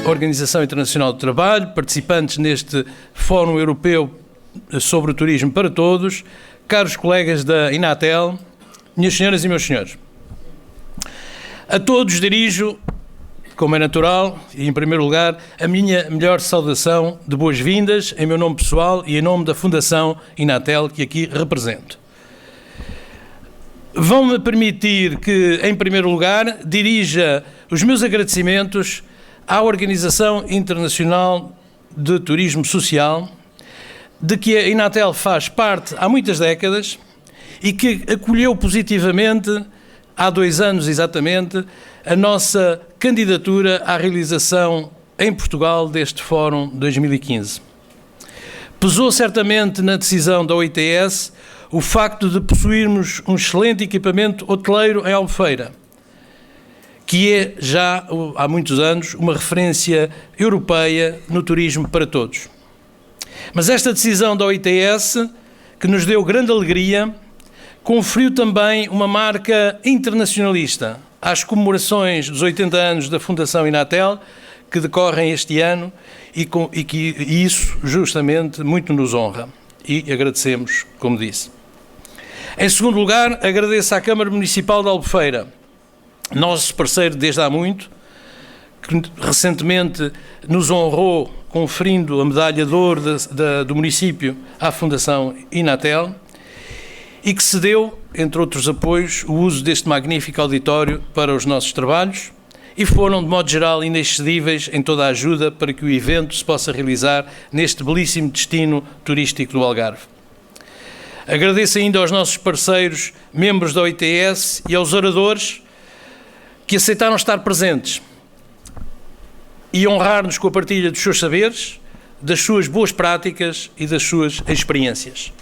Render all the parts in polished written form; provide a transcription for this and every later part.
Organização Internacional do Trabalho, participantes neste Fórum Europeu sobre o Turismo para Todos, caros colegas da Inatel, minhas senhoras e meus senhores. A todos dirijo, como é natural, e em primeiro lugar, a minha melhor saudação de boas-vindas em meu nome pessoal e em nome da Fundação Inatel, que aqui represento. Vão-me permitir que, em primeiro lugar, dirija os meus agradecimentos à Organização Internacional de Turismo Social, de que a Inatel faz parte há muitas décadas e que acolheu positivamente, há 2 anos exatamente, a nossa candidatura à realização em Portugal deste Fórum 2015. Pesou certamente na decisão da OITS o facto de possuirmos um excelente equipamento hoteleiro em Albufeira, que é já há muitos anos uma referência europeia no turismo para todos. Mas esta decisão da OITS, que nos deu grande alegria, conferiu também uma marca internacionalista às comemorações dos 80 anos da Fundação Inatel, que decorrem este ano, e isso justamente muito nos honra. E agradecemos, como disse. Em segundo lugar, agradeço à Câmara Municipal de Albufeira, nosso parceiro desde há muito, que recentemente nos honrou conferindo a medalha de ouro do município à Fundação Inatel e que cedeu, entre outros apoios, o uso deste magnífico auditório para os nossos trabalhos e foram, de modo geral, inexcedíveis em toda a ajuda para que o evento se possa realizar neste belíssimo destino turístico do Algarve. Agradeço ainda aos nossos parceiros, membros da OITS e aos oradores que aceitaram estar presentes e honrar-nos com a partilha dos seus saberes, das suas boas práticas e das suas experiências.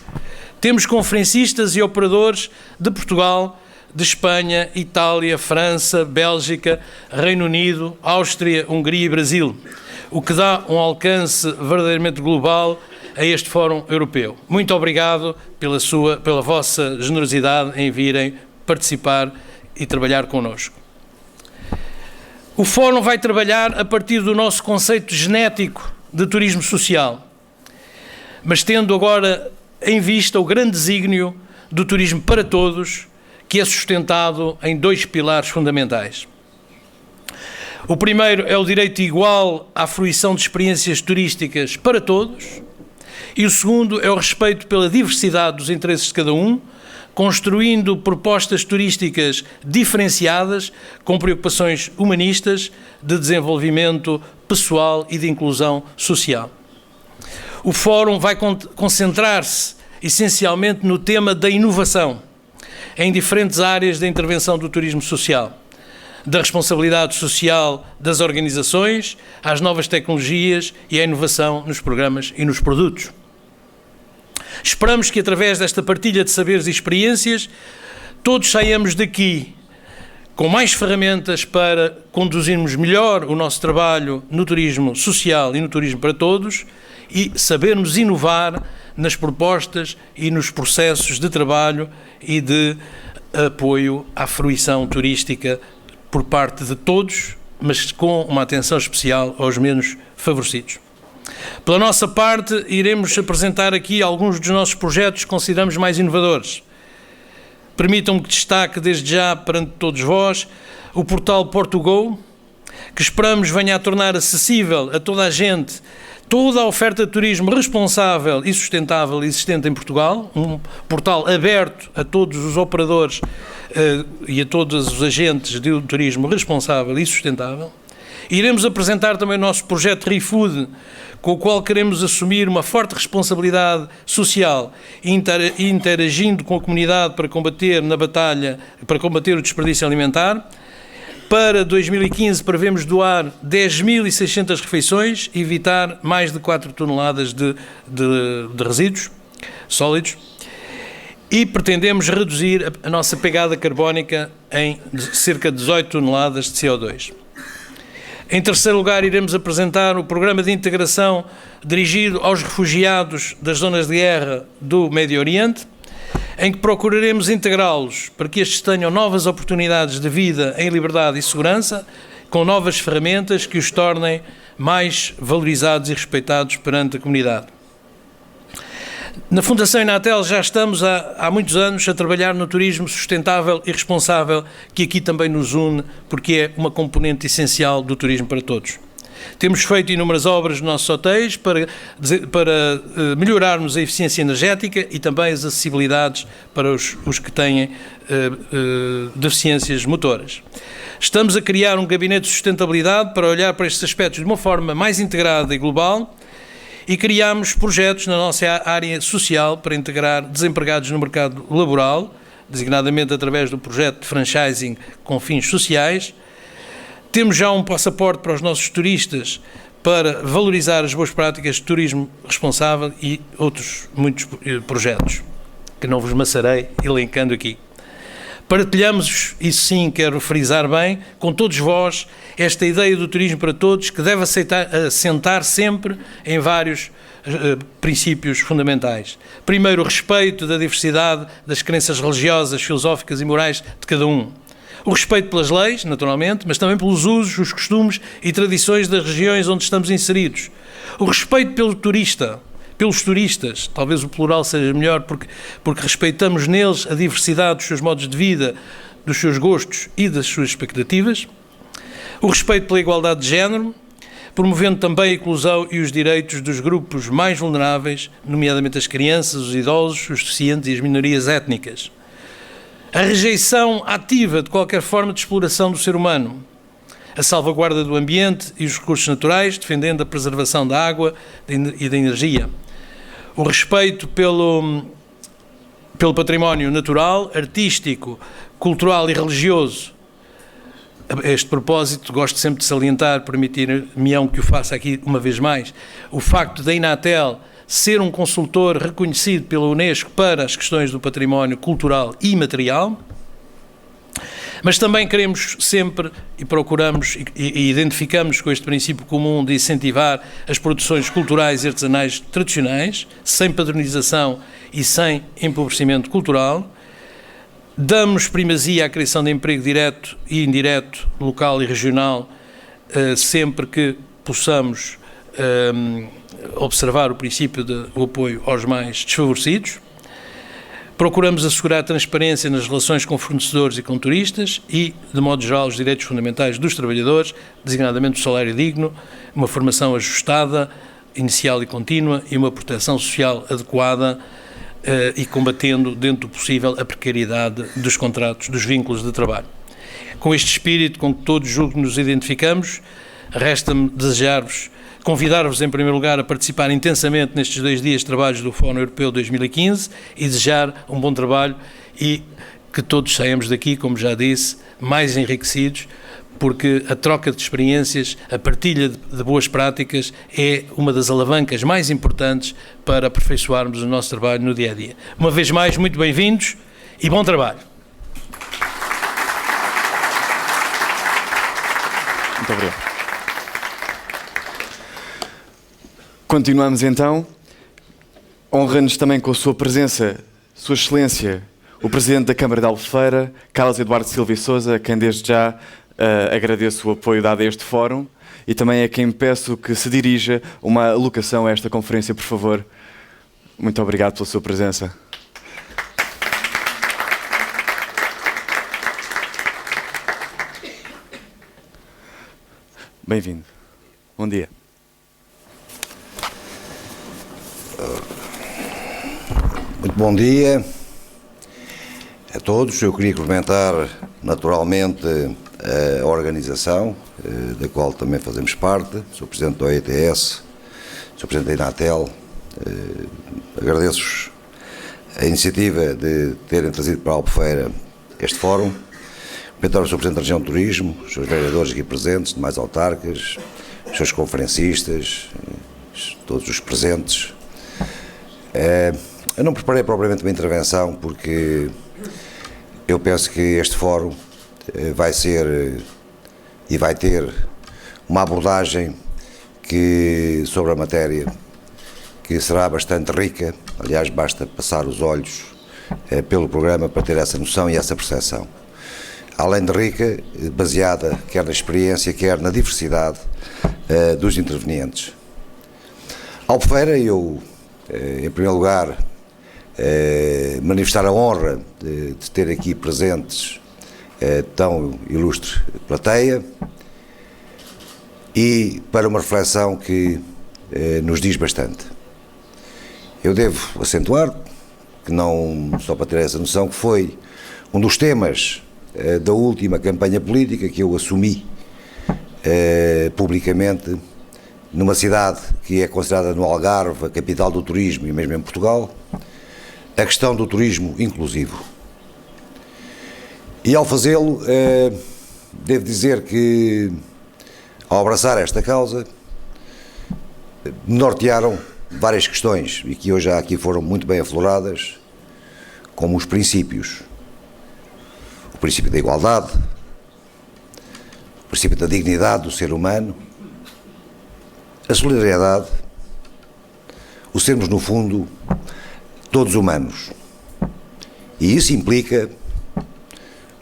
Temos conferencistas e operadores de Portugal, de Espanha, Itália, França, Bélgica, Reino Unido, Áustria, Hungria e Brasil, o que dá um alcance verdadeiramente global a este Fórum Europeu. Muito obrigado pela vossa generosidade em virem participar e trabalhar connosco. O Fórum vai trabalhar a partir do nosso conceito genético de turismo social, mas tendo agora em vista o grande desígnio do turismo para todos, que é sustentado em 2 pilares fundamentais. O primeiro é o direito igual à fruição de experiências turísticas para todos, e o segundo é o respeito pela diversidade dos interesses de cada um, construindo propostas turísticas diferenciadas com preocupações humanistas, de desenvolvimento pessoal e de inclusão social. O Fórum vai concentrar-se essencialmente no tema da inovação, em diferentes áreas da intervenção do turismo social, da responsabilidade social das organizações, às novas tecnologias e à inovação nos programas e nos produtos. Esperamos que, através desta partilha de saberes e experiências, todos saiamos daqui com mais ferramentas para conduzirmos melhor o nosso trabalho no turismo social e no turismo para todos e sabermos inovar nas propostas e nos processos de trabalho e de apoio à fruição turística por parte de todos, mas com uma atenção especial aos menos favorecidos. Pela nossa parte, iremos apresentar aqui alguns dos nossos projetos que consideramos mais inovadores. Permitam-me que destaque desde já perante todos vós o portal Portugal, que esperamos venha a tornar acessível a toda a gente toda a oferta de turismo responsável e sustentável existente em Portugal, um portal aberto a todos os operadores e a todos os agentes de turismo responsável e sustentável. Iremos apresentar também o nosso projeto ReFood, com o qual queremos assumir uma forte responsabilidade social, interagindo com a comunidade para combater o desperdício alimentar. Para 2015 prevemos doar 10.600 refeições e evitar mais de 4 toneladas de resíduos sólidos e pretendemos reduzir a nossa pegada carbónica em cerca de 18 toneladas de CO2. Em terceiro lugar, iremos apresentar o programa de integração dirigido aos refugiados das zonas de guerra do Médio Oriente, em que procuraremos integrá-los para que estes tenham novas oportunidades de vida em liberdade e segurança, com novas ferramentas que os tornem mais valorizados e respeitados perante a comunidade. Na Fundação Inatel já estamos há muitos anos a trabalhar no turismo sustentável e responsável, que aqui também nos une, porque é uma componente essencial do turismo para todos. Temos feito inúmeras obras nos nossos hotéis para melhorarmos a eficiência energética e também as acessibilidades para os que têm deficiências motoras. Estamos a criar um gabinete de sustentabilidade para olhar para estes aspectos de uma forma mais integrada e global, e criámos projetos na nossa área social para integrar desempregados no mercado laboral, designadamente através do projeto de franchising com fins sociais. Temos já um passaporte para os nossos turistas para valorizar as boas práticas de turismo responsável e outros muitos projetos, que não vos maçarei elencando aqui. Partilhamos, isso sim quero frisar bem, com todos vós, esta ideia do turismo para todos, que deve assentar sempre em vários princípios fundamentais. Primeiro, o respeito da diversidade das crenças religiosas, filosóficas e morais de cada um. O respeito pelas leis, naturalmente, mas também pelos usos, os costumes e tradições das regiões onde estamos inseridos. O respeito pelo turista, pelos turistas, talvez o plural seja melhor, porque respeitamos neles a diversidade dos seus modos de vida, dos seus gostos e das suas expectativas. O respeito pela igualdade de género, promovendo também a inclusão e os direitos dos grupos mais vulneráveis, nomeadamente as crianças, os idosos, os deficientes e as minorias étnicas. A rejeição ativa de qualquer forma de exploração do ser humano. A salvaguarda do ambiente e os recursos naturais, defendendo a preservação da água e da energia. O respeito pelo património natural, artístico, cultural e religioso. A este propósito, gosto sempre de salientar, permitir-me que o faça aqui uma vez mais, o facto da Inatel ser um consultor reconhecido pela Unesco para as questões do património cultural e material, mas também queremos sempre e procuramos e identificamos com este princípio comum de incentivar as produções culturais e artesanais tradicionais, sem padronização e sem empobrecimento cultural. Damos primazia à criação de emprego direto e indireto, local e regional, sempre que possamos observar o princípio do apoio aos mais desfavorecidos. Procuramos assegurar a transparência nas relações com fornecedores e com turistas e, de modo geral, os direitos fundamentais dos trabalhadores, designadamente o salário digno, uma formação ajustada, inicial e contínua e uma proteção social adequada e combatendo, dentro do possível, a precariedade dos contratos, dos vínculos de trabalho. Com este espírito com que todos julgo que nos identificamos, resta-me convidar-vos, em primeiro lugar, a participar intensamente nestes 2 dias de trabalhos do Fórum Europeu 2015 e desejar um bom trabalho e que todos saiamos daqui, como já disse, mais enriquecidos, porque a troca de experiências, a partilha de boas práticas é uma das alavancas mais importantes para aperfeiçoarmos o nosso trabalho no dia-a-dia. Uma vez mais, muito bem-vindos e bom trabalho. Muito obrigado. Continuamos então. Honra-nos também com a sua presença, Sua Excelência, o Presidente da Câmara de Albufeira, Carlos Eduardo Silva e Sousa, a quem desde já agradeço o apoio dado a este fórum e também a quem peço que se dirija uma alocação a esta conferência, por favor. Muito obrigado pela sua presença. Bem-vindo. Bom dia. Muito bom dia a todos. Eu queria comentar naturalmente a organização, da qual também fazemos parte. Sou Presidente da OITS, sou Presidente da Inatel. Agradeço-vos a iniciativa de terem trazido para a Albufeira este fórum. Comentar o Sr. Presidente da Região de Turismo, os seus vereadores aqui presentes, demais autarcas, os seus conferencistas, todos os presentes. Eu não preparei propriamente uma intervenção porque eu penso que este fórum vai ser e vai ter uma abordagem sobre a matéria que será bastante rica. Aliás, basta passar os olhos pelo programa para ter essa noção e essa percepção. além de rica, baseada quer na experiência, quer na diversidade dos intervenientes. Albufeira, eu, em primeiro lugar, manifestar a honra de ter aqui presentes tão ilustre plateia e para uma reflexão que nos diz bastante. Eu devo acentuar, que não, só para ter essa noção, que foi um dos temas da última campanha política que eu assumi publicamente numa cidade que é considerada no Algarve a capital do turismo e mesmo em Portugal, a questão do turismo inclusivo. E ao fazê-lo, devo dizer que, ao abraçar esta causa, nortearam várias questões e que hoje já aqui foram muito bem afloradas, como os princípios. O princípio da igualdade, o princípio da dignidade do ser humano, a solidariedade, o sermos, no fundo, todos humanos. E isso implica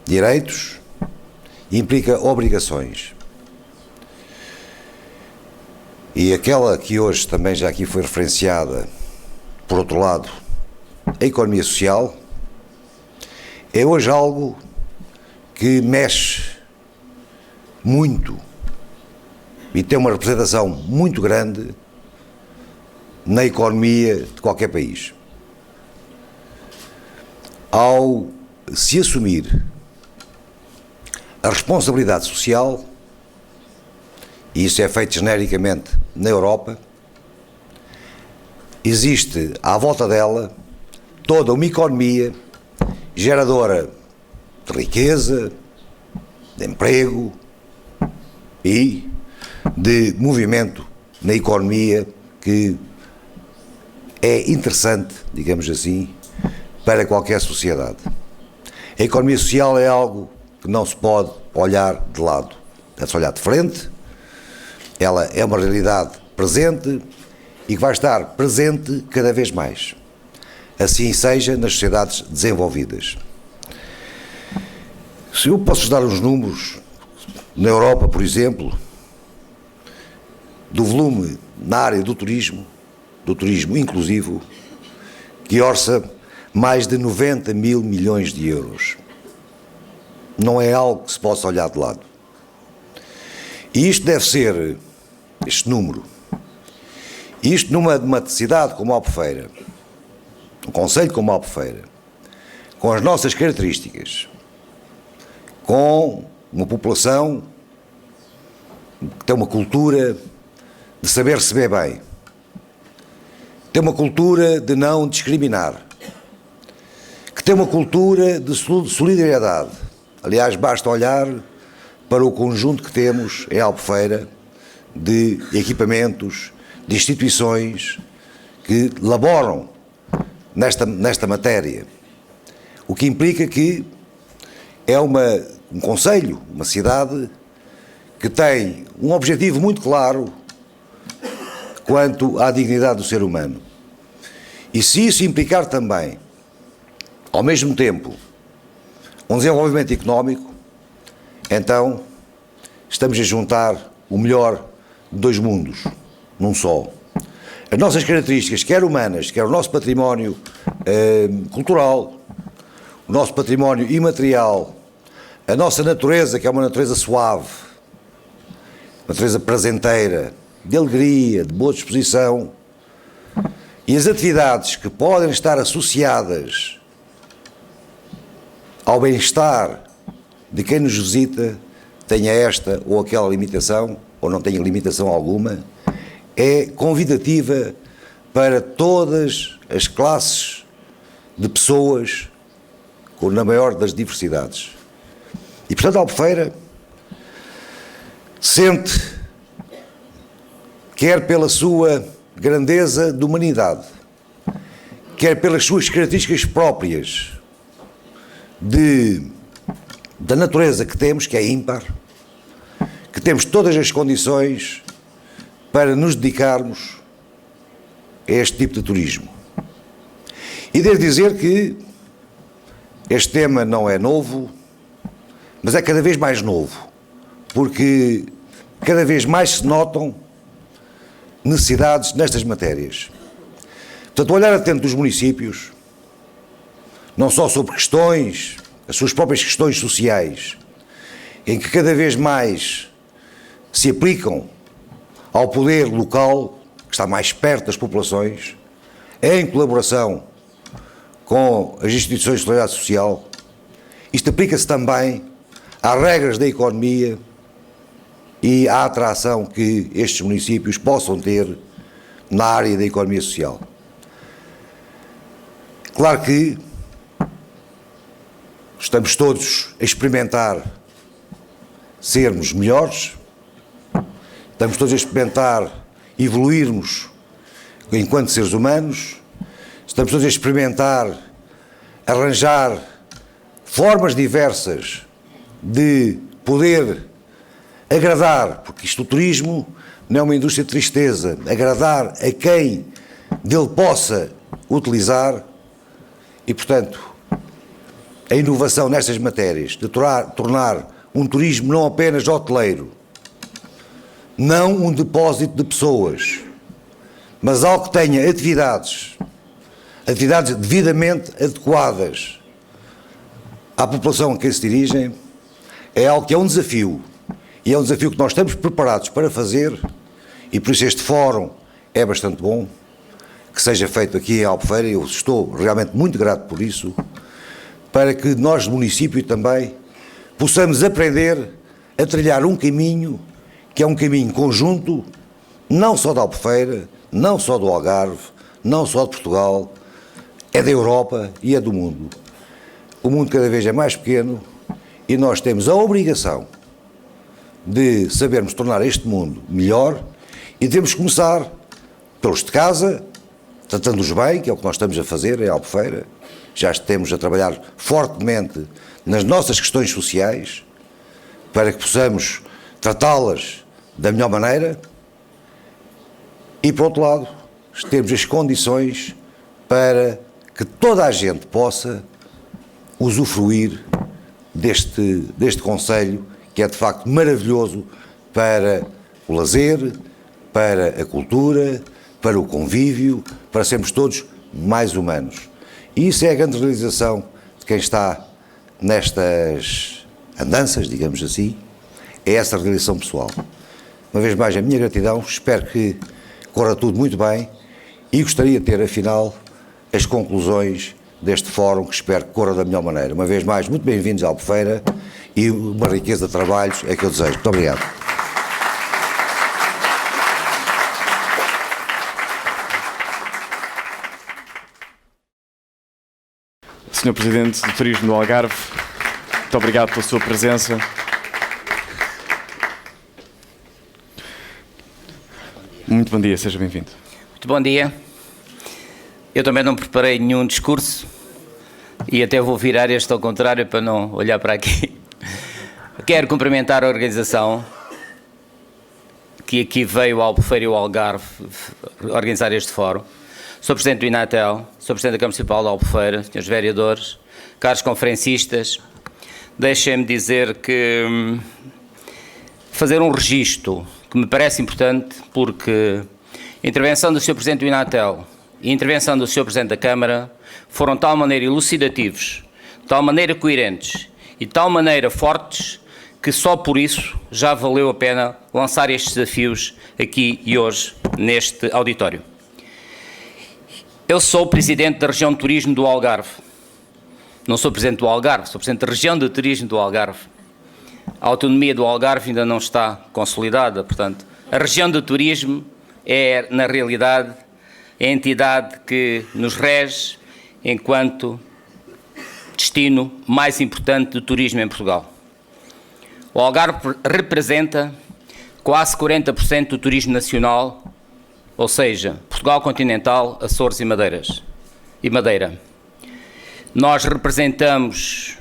direitos e implica obrigações. E aquela que hoje também já aqui foi referenciada, por outro lado, a economia social, é hoje algo que mexe muito e tem uma representação muito grande na economia de qualquer país. Ao se assumir a responsabilidade social, e isso é feito genericamente na Europa, existe à volta dela toda uma economia geradora de riqueza, de emprego e de movimento na economia que é interessante, digamos assim, para qualquer sociedade. A economia social é algo que não se pode olhar de lado, deve-se olhar de frente. Ela é uma realidade presente e que vai estar presente cada vez mais. Assim seja nas sociedades desenvolvidas. Se eu posso dar uns números, na Europa, por exemplo, do volume na área do turismo inclusivo, que orça mais de 90 mil milhões de euros. Não é algo que se possa olhar de lado. E isto deve ser, este número, isto numa cidade como Albufeira, um concelho como Albufeira, com as nossas características, com uma população que tem uma cultura de saber receber bem, tem uma cultura de não discriminar, que tem uma cultura de solidariedade. Aliás, basta olhar para o conjunto que temos em Albufeira de equipamentos, de instituições que laboram nesta matéria. O que implica que é um concelho, uma cidade que tem um objetivo muito claro quanto à dignidade do ser humano. E se isso implicar também, ao mesmo tempo, um desenvolvimento económico, então estamos a juntar o melhor de dois mundos, num só. As nossas características, quer humanas, quer o nosso património cultural, o nosso património imaterial, a nossa natureza, que é uma natureza suave, uma natureza prazenteira, de alegria, de boa disposição, e as atividades que podem estar associadas ao bem-estar de quem nos visita, tenha esta ou aquela limitação, ou não tenha limitação alguma, é convidativa para todas as classes de pessoas, na maior das diversidades. E, portanto, a Albufeira sente, quer pela sua grandeza de humanidade, quer pelas suas características próprias da natureza que temos, que é ímpar, que temos todas as condições para nos dedicarmos a este tipo de turismo. E devo dizer que este tema não é novo, mas é cada vez mais novo, porque cada vez mais se notam necessidades nestas matérias. Portanto, o olhar atento dos municípios, não só sobre questões, as suas próprias questões sociais, em que cada vez mais se aplicam ao poder local, que está mais perto das populações, em colaboração com as instituições de solidariedade social. Isto aplica-se também às regras da economia e à atração que estes municípios possam ter na área da economia social. Claro que estamos todos a experimentar sermos melhores, estamos todos a experimentar evoluirmos enquanto seres humanos, estamos todos a experimentar arranjar formas diversas de poder agradar, porque isto, o turismo não é uma indústria de tristeza, agradar a quem dele possa utilizar e, portanto, a inovação nestas matérias, de tornar um turismo não apenas hoteleiro, não um depósito de pessoas, mas algo que tenha atividades devidamente adequadas à população a quem se dirigem, é algo que é um desafio. E é um desafio que nós estamos preparados para fazer, e por isso este fórum é bastante bom que seja feito aqui em Albufeira. Eu estou realmente muito grato por isso, para que nós, município, também possamos aprender a trilhar um caminho que é um caminho conjunto, não só da Albufeira, não só do Algarve, não só de Portugal, é da Europa e é do mundo. O mundo cada vez é mais pequeno e nós temos a obrigação de sabermos tornar este mundo melhor, e devemos começar pelos de casa, tratando-os bem, que é o que nós estamos a fazer em Albufeira. Já estamos a trabalhar fortemente nas nossas questões sociais, para que possamos tratá-las da melhor maneira, e, por outro lado, temos as condições para que toda a gente possa usufruir deste concelho, que é de facto maravilhoso para o lazer, para a cultura, para o convívio, para sermos todos mais humanos. E isso é a grande realização de quem está nestas andanças, digamos assim, é essa realização pessoal. Uma vez mais, a minha gratidão, espero que corra tudo muito bem, e gostaria de ter, afinal, as conclusões deste fórum, que espero que corra da melhor maneira. Uma vez mais, muito bem-vindos à Albufeira, e uma riqueza de trabalhos é que eu desejo. Muito obrigado. Senhor Presidente do Turismo do Algarve, muito obrigado pela sua presença. Muito bom dia, seja bem-vindo. Muito bom dia. Eu também não preparei nenhum discurso e até vou virar este ao contrário para não olhar para aqui. Quero cumprimentar a organização que aqui veio ao Albufeira e ao Algarve organizar este fórum. Sou Presidente do Inatel, sou Presidente da Câmara Municipal de Albufeira, senhores vereadores, caros conferencistas, deixem-me dizer que fazer um registro que me parece importante, porque a intervenção do Sr. Presidente do Inatel e a intervenção do Sr. Presidente da Câmara foram de tal maneira elucidativos, de tal maneira coerentes e de tal maneira fortes, que só por isso já valeu a pena lançar estes desafios aqui e hoje neste auditório. Eu sou Presidente da Região de Turismo do Algarve. Não sou Presidente do Algarve, sou Presidente da Região de Turismo do Algarve. A autonomia do Algarve ainda não está consolidada, portanto, a Região de Turismo é, na realidade, a entidade que nos rege enquanto destino mais importante do turismo em Portugal. O Algarve representa quase 40% do turismo nacional, ou seja, Portugal continental, Açores e Madeira. Nós representamos,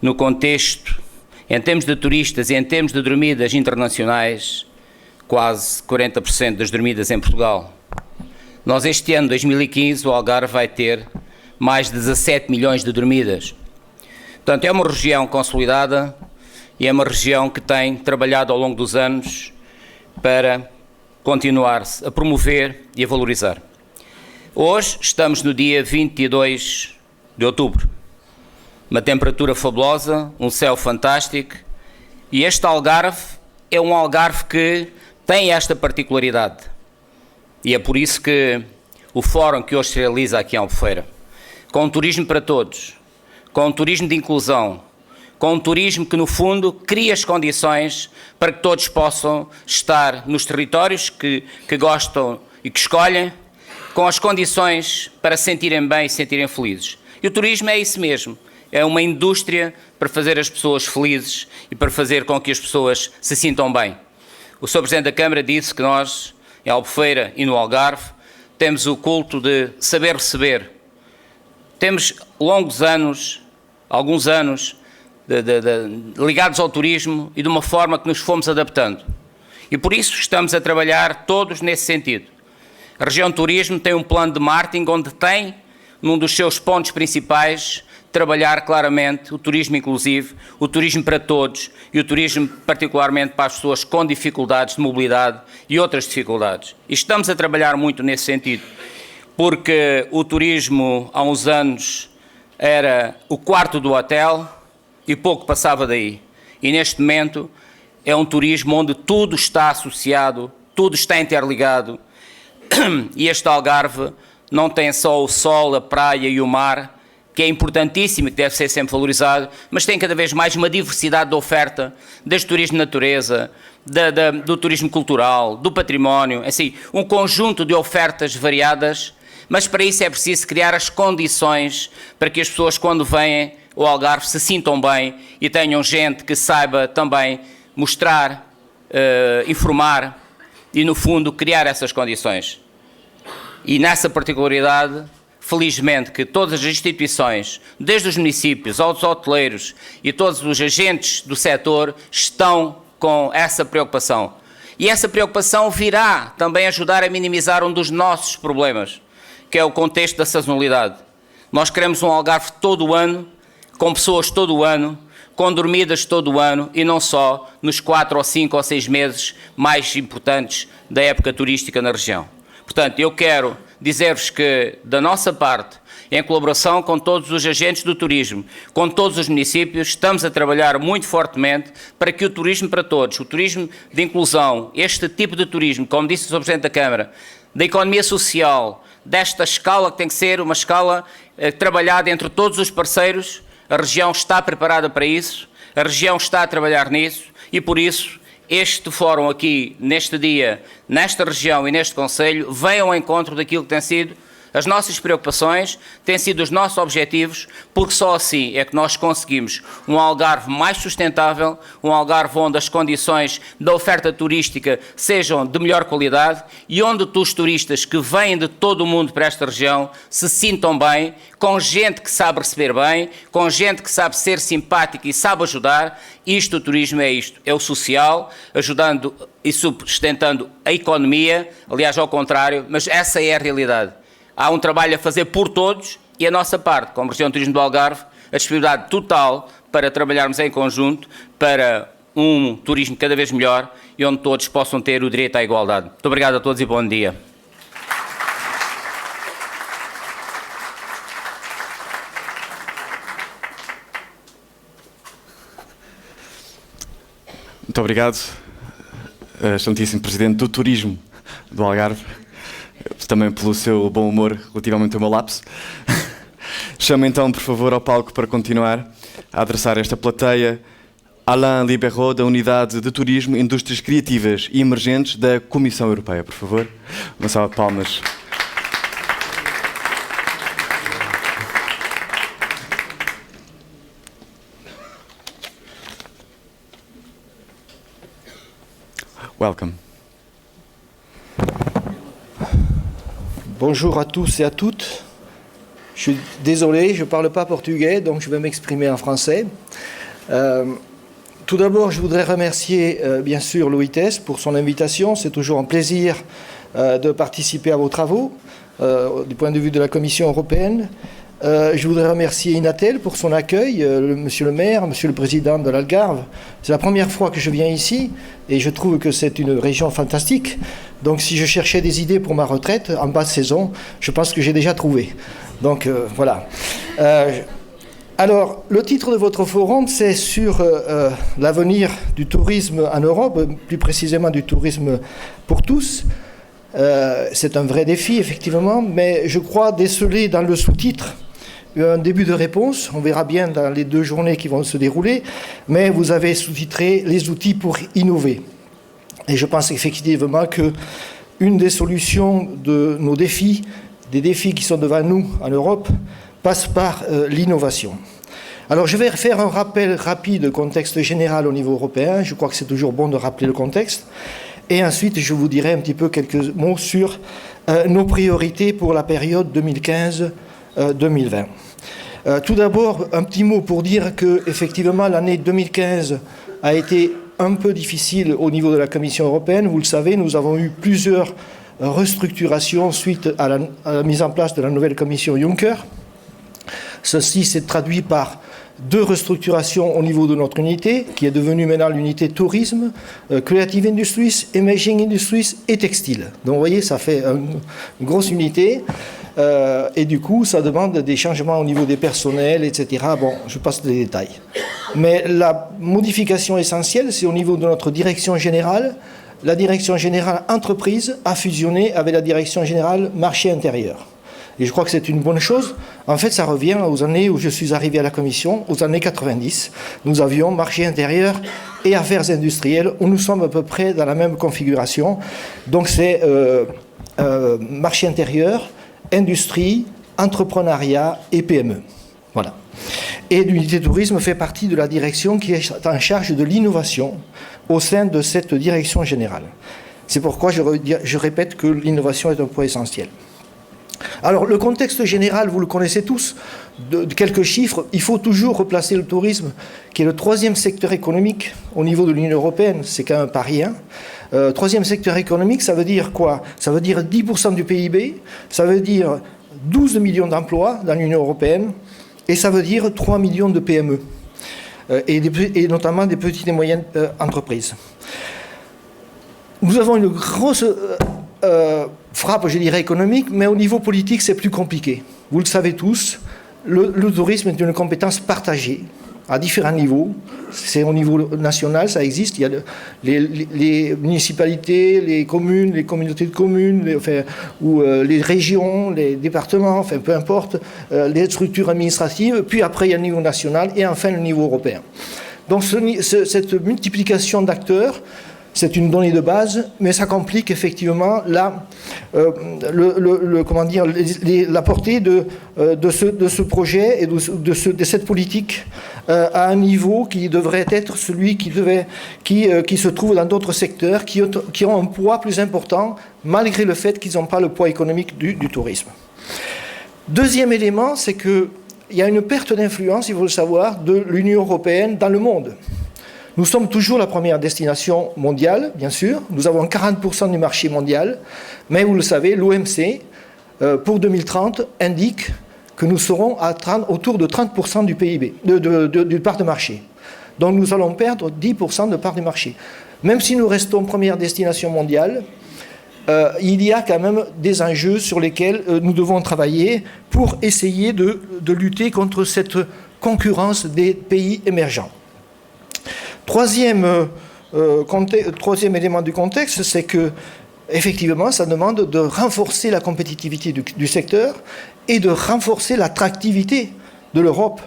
no contexto, em termos de turistas e em termos de dormidas internacionais, quase 40% das dormidas em Portugal. Nós este ano, 2015, o Algarve vai ter mais de 17 milhões de dormidas. Portanto, é uma região consolidada, e é uma região que tem trabalhado ao longo dos anos para continuar-se a promover e a valorizar. Hoje estamos no dia 22 de outubro, uma temperatura fabulosa, um céu fantástico, e este Algarve é um Algarve que tem esta particularidade, e é por isso que o fórum que hoje se realiza aqui em Albufeira, com um turismo para todos, com um turismo de inclusão, com um turismo que no fundo cria as condições para que todos possam estar nos territórios que gostam e que escolhem, com as condições para se sentirem bem e se sentirem felizes. E o turismo é isso mesmo, é uma indústria para fazer as pessoas felizes e para fazer com que as pessoas se sintam bem. O Sr. Presidente da Câmara disse que nós, em Albufeira e no Algarve, temos o culto de saber receber. Temos longos anos, alguns anos, ligados ao turismo e de uma forma que nos fomos adaptando. E por isso estamos a trabalhar todos nesse sentido. A região de turismo tem um plano de marketing onde tem, num dos seus pontos principais, trabalhar claramente o turismo inclusivo, o turismo para todos e o turismo particularmente para as pessoas com dificuldades de mobilidade e outras dificuldades. E estamos a trabalhar muito nesse sentido, porque o turismo há uns anos era o quarto do hotel e pouco passava daí. E neste momento é um turismo onde tudo está associado, tudo está interligado, e este Algarve não tem só o sol, a praia e o mar, que é importantíssimo e que deve ser sempre valorizado, mas tem cada vez mais uma diversidade de oferta, desde turismo de natureza, do turismo cultural, do património, assim, um conjunto de ofertas variadas, mas para isso é preciso criar as condições para que as pessoas, quando vêm ao Algarve, se sintam bem e tenham gente que saiba também mostrar, informar e, no fundo, criar essas condições. E nessa particularidade, felizmente que todas as instituições, desde os municípios aos hoteleiros e todos os agentes do setor, estão com essa preocupação. E essa preocupação virá também ajudar a minimizar um dos nossos problemas, que é o contexto da sazonalidade. Nós queremos um Algarve todo o ano, com pessoas todo o ano, com dormidas todo o ano e não só nos 4 ou 5 ou 6 meses mais importantes da época turística na região. Portanto, eu quero dizer-vos que, da nossa parte, em colaboração com todos os agentes do turismo, com todos os municípios, estamos a trabalhar muito fortemente para que o turismo para todos, o turismo de inclusão, este tipo de turismo, como disse o Sr. Presidente da Câmara, da economia social, desta escala que tem que ser uma escala trabalhada entre todos os parceiros, a região está preparada para isso, a região está a trabalhar nisso e, por isso, este fórum aqui, neste dia, nesta região e neste concelho, vem ao encontro daquilo que tem sido as nossas preocupações, têm sido os nossos objetivos, porque só assim é que nós conseguimos um Algarve mais sustentável, um Algarve onde as condições da oferta turística sejam de melhor qualidade e onde os turistas que vêm de todo o mundo para esta região se sintam bem, com gente que sabe receber bem, com gente que sabe ser simpática e sabe ajudar. Isto, o turismo é isto, é o social, ajudando e sustentando a economia, aliás ao contrário, mas essa é a realidade. Há um trabalho a fazer por todos e a nossa parte, como região de turismo do Algarve, a disponibilidade total para trabalharmos em conjunto para um turismo cada vez melhor e onde todos possam ter o direito à igualdade. Muito obrigado a todos e bom dia. Muito obrigado, excelentíssimo Presidente do Turismo do Algarve, também pelo seu bom humor relativamente ao meu lapso. Chamo então, por favor, ao palco para continuar a adressar esta plateia Alain Libéraux, da Unidade de Turismo, Indústrias Criativas e Emergentes da Comissão Europeia. Por favor, uma salva de palmas. Welcome. Bonjour à tous et à toutes. Je suis désolé, je ne parle pas portugais, donc je vais m'exprimer en français. Tout d'abord, je voudrais remercier bien sûr l'OITES pour son invitation. C'est toujours un plaisir de participer à vos travaux du point de vue de la Commission européenne. Je voudrais remercier Inatel pour son accueil, monsieur le maire, monsieur le président de l'Algarve. C'est la première fois que je viens ici et je trouve que c'est une région fantastique. Donc si je cherchais des idées pour ma retraite en basse saison, je pense que j'ai déjà trouvé. Donc voilà. Alors, le titre de votre forum, c'est sur l'avenir du tourisme en Europe, plus précisément du tourisme pour tous. C'est un vrai défi, effectivement, mais je crois déceler dans le sous-titre un début de réponse. On verra bien dans les 2 journées qui vont se dérouler, mais vous avez sous-titré les outils pour innover. Et je pense effectivement qu'une des solutions de nos défis, des défis qui sont devant nous en Europe, passe par l'innovation. Alors je vais faire un rappel rapide du contexte général au niveau européen. Je crois que c'est toujours bon de rappeler le contexte. Et ensuite, je vous dirai un petit peu quelques mots sur nos priorités pour la période 2015-2020. Tout d'abord, un petit mot pour dire que effectivement l'année 2015 a été un peu difficile au niveau de la Commission européenne. Vous le savez, nous avons eu plusieurs restructurations suite à la mise en place de la nouvelle Commission Juncker. Ceci s'est traduit par 2 restructurations au niveau de notre unité, qui est devenue maintenant l'unité tourisme, Creative Industries, Emerging Industries et Textile. Donc vous voyez, ça fait une grosse unité. Et du coup, ça demande des changements au niveau des personnels, etc. Bon, je passe les détails. Mais la modification essentielle, c'est au niveau de notre direction générale. La direction générale entreprise a fusionné avec la direction générale marché intérieur. Et je crois que c'est une bonne chose. En fait, ça revient aux années où je suis arrivé à la Commission, aux années 90. Nous avions marché intérieur et affaires industrielles, où nous sommes à peu près dans la même configuration. Donc c'est marché intérieur, industrie, entrepreneuriat et PME. Voilà. Et l'unité tourisme fait partie de la direction qui est en charge de l'innovation au sein de cette direction générale. C'est pourquoi je répète que l'innovation est un point essentiel. Alors, le contexte général, vous le connaissez tous, de quelques chiffres. Il faut toujours replacer le tourisme, qui est le 3e secteur économique au niveau de l'Union européenne. C'est quand même pas rien. 3e secteur économique, ça veut dire quoi? Ça veut dire 10% du PIB, ça veut dire 12 millions d'emplois dans l'Union européenne, et ça veut dire 3 millions de PME, et notamment des petites et moyennes entreprises. Nous avons une grosse frappe, je dirais, économique, mais au niveau politique, c'est plus compliqué. Vous le savez tous, le tourisme est une compétence partagée à différents niveaux. C'est au niveau national, ça existe. Il y a les municipalités, les communes, les communautés de communes, les régions, les départements, enfin peu importe, les structures administratives. Puis après, il y a le niveau national et enfin le niveau européen. Donc cette multiplication d'acteurs, c'est une donnée de base, mais ça complique effectivement la portée de ce projet et de cette politique à un niveau qui devrait être celui qui se trouve dans d'autres secteurs qui ont un poids plus important, malgré le fait qu'ils n'ont pas le poids économique du tourisme. Deuxième élément, c'est qu'il y a une perte d'influence, il faut le savoir, de l'Union européenne dans le monde. Nous sommes toujours la première destination mondiale, bien sûr. Nous avons 40% du marché mondial. Mais vous le savez, l'OMC, pour 2030, indique que nous serons autour de 30% du PIB, du part de marché. Donc nous allons perdre 10% de part de marché. Même si nous restons première destination mondiale, il y a quand même des enjeux sur lesquels nous devons travailler pour essayer de lutter contre cette concurrence des pays émergents. Troisième élément du contexte, c'est que effectivement, ça demande de renforcer la compétitivité du secteur et de renforcer l'attractivité de l'Europe.